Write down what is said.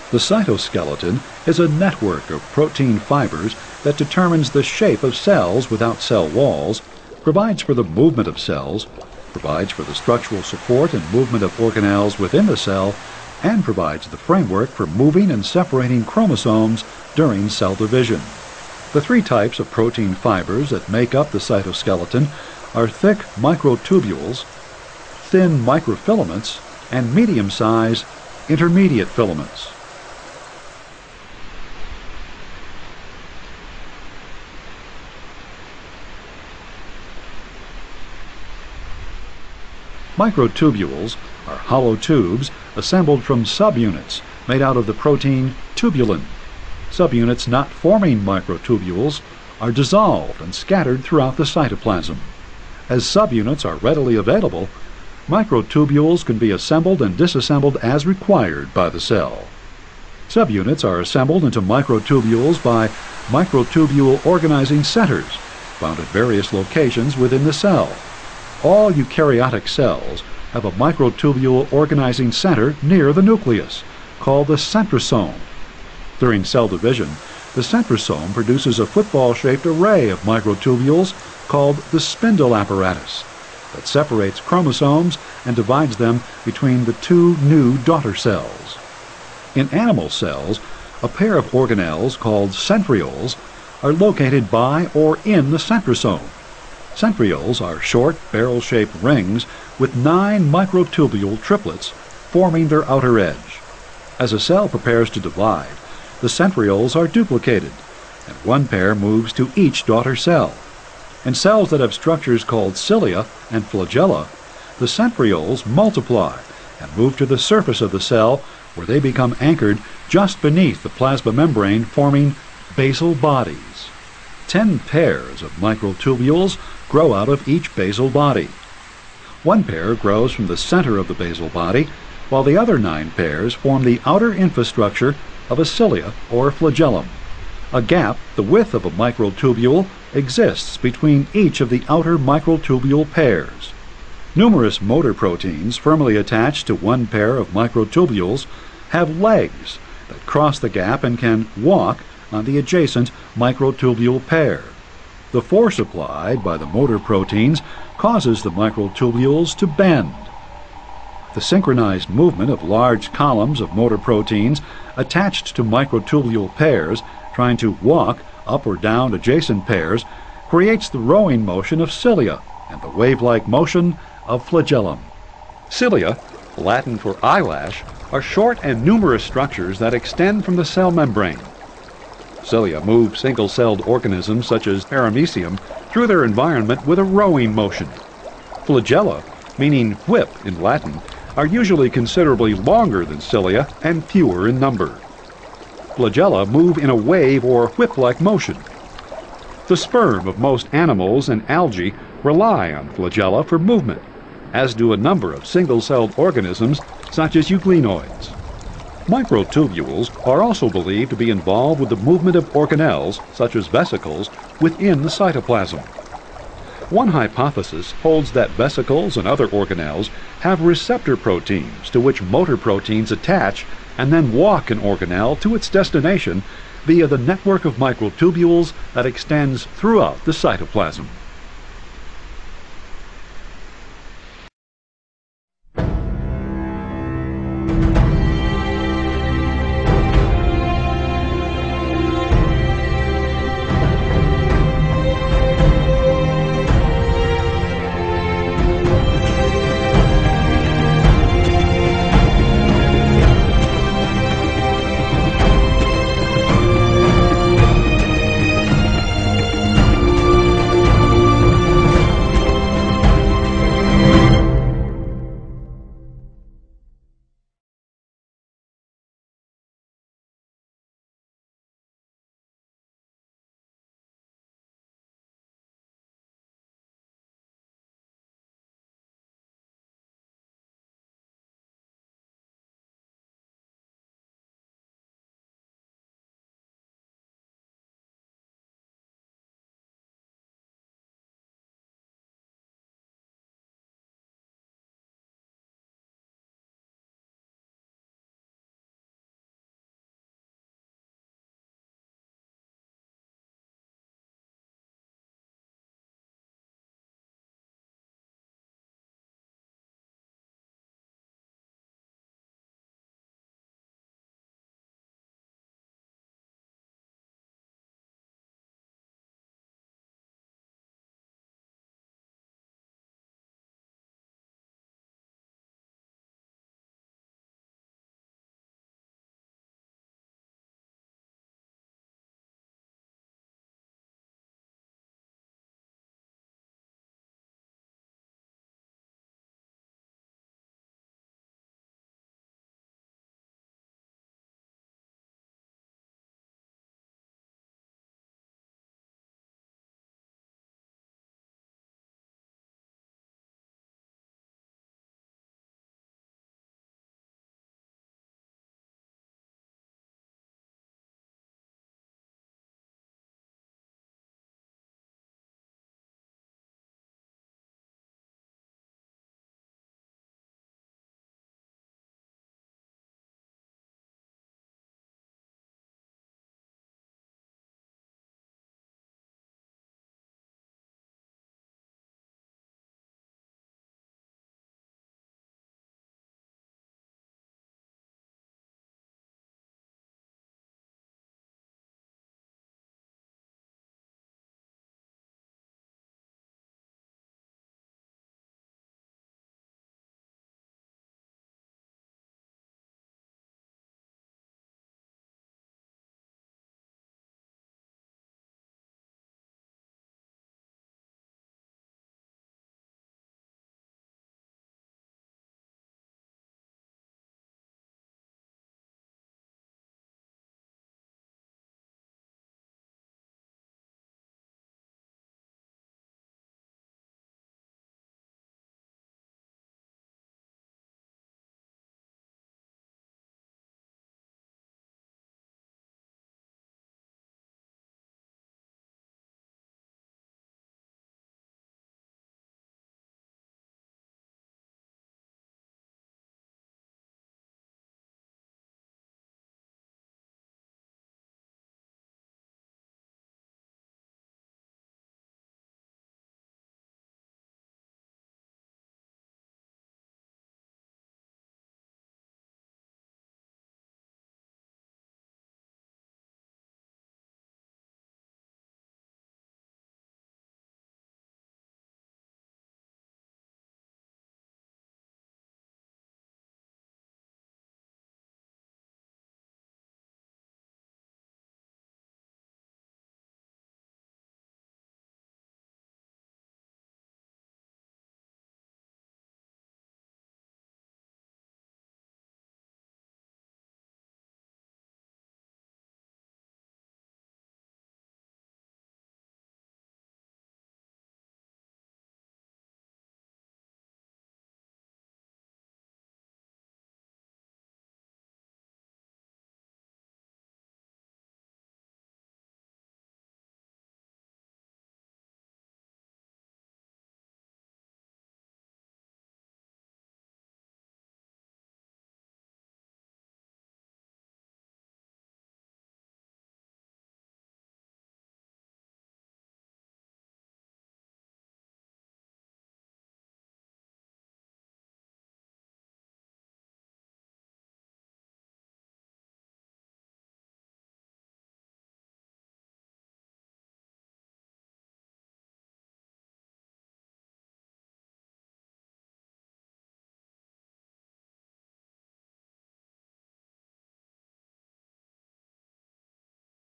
The cytoskeleton is a network of protein fibers that determines the shape of cells without cell walls, provides for the movement of cells, provides for the structural support and movement of organelles within the cell, and provides the framework for moving and separating chromosomes during cell division. The three types of protein fibers that make up the cytoskeleton are thick microtubules, thin microfilaments, and medium-sized intermediate filaments. Microtubules are hollow tubes assembled from subunits made out of the protein tubulin. Subunits not forming microtubules are dissolved and scattered throughout the cytoplasm. As subunits are readily available, microtubules can be assembled and disassembled as required by the cell. Subunits are assembled into microtubules by microtubule organizing centers found at various locations within the cell. All eukaryotic cells have a microtubule organizing center near the nucleus, called the centrosome. During cell division, the centrosome produces a football-shaped array of microtubules called the spindle apparatus that separates chromosomes and divides them between the two new daughter cells. In animal cells, a pair of organelles called centrioles are located by or in the centrosome. Centrioles are short, barrel-shaped rings with 9 microtubule triplets forming their outer edge. As a cell prepares to divide, the centrioles are duplicated, and one pair moves to each daughter cell. In cells that have structures called cilia and flagella, the centrioles multiply and move to the surface of the cell, where they become anchored just beneath the plasma membrane, forming basal bodies. 10 pairs of microtubules grow out of each basal body. One pair grows from the center of the basal body, while the other 9 pairs form the outer infrastructure of a cilia or flagellum. A gap, the width of a microtubule, exists between each of the outer microtubule pairs. Numerous motor proteins firmly attached to one pair of microtubules have legs that cross the gap and can walk on the adjacent microtubule pair. The force applied by the motor proteins causes the microtubules to bend. The synchronized movement of large columns of motor proteins attached to microtubule pairs trying to walk up or down adjacent pairs creates the rowing motion of cilia and the wave-like motion of flagellum. Cilia, Latin for eyelash, are short and numerous structures that extend from the cell membrane. Cilia move single-celled organisms such as paramecium through their environment with a rowing motion. Flagella, meaning whip in Latin, are usually considerably longer than cilia and fewer in number. Flagella move in a wave or whip-like motion. The sperm of most animals and algae rely on flagella for movement, as do a number of single-celled organisms such as euglenoids. Microtubules are also believed to be involved with the movement of organelles, such as vesicles, within the cytoplasm. One hypothesis holds that vesicles and other organelles have receptor proteins to which motor proteins attach and then walk an organelle to its destination via the network of microtubules that extends throughout the cytoplasm.